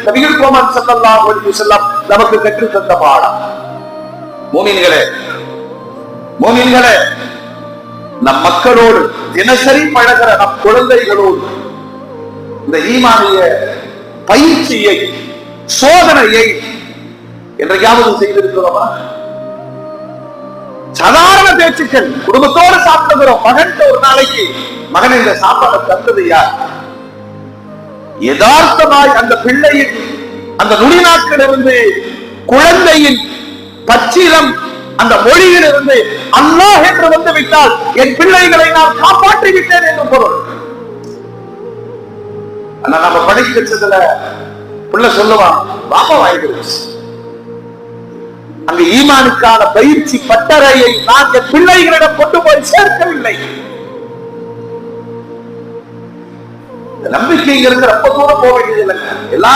நபிகள் கோமன் ஸல்லல்லாஹு அலைஹி வஸல்லம் நமக்கு கற்றுத் தந்த பாடம். மோமின்களே, நம் மக்களோடு தினசரி பழகிற நம் குழந்தைகளோடு இந்த ஈமானிய பயிற்சியை, சோதனையை என்றையாவது செய்திருக்கிறோமா? சாதாரண பேச்சுக்கள், குடும்பத்தோடு சாப்பிடுகிறோம். மகன் ஒரு நாளைக்கு, மகன் இந்த சாப்பாடை தந்தது யார்? யதார்த்தமாய் அந்த பிள்ளையின் அந்த நுடி நாட்களிலிருந்து, குழந்தையின் பச்சிலம் அந்த மொழியிலிருந்து அல்லாஹ் என்று வந்து விட்டால் என் பிள்ளைகளை நான் காப்பாற்றி விட்டேன் என்று பொருள். ஆனா நம்ம படிக்க வச்சதுல பிள்ளை சொல்லுவான், பாப்பா வாங்கிடுச்சு. அங்க ஈமானுக்கான பயிற்சி பட்டறையை நான் என் பிள்ளைகளிடம் கொண்டு போய் சேர்க்கவில்லை. நம்பிக்கைங்கிறது ரொம்ப தூரம் போக வேண்டியது இல்லைங்க. எல்லாரும்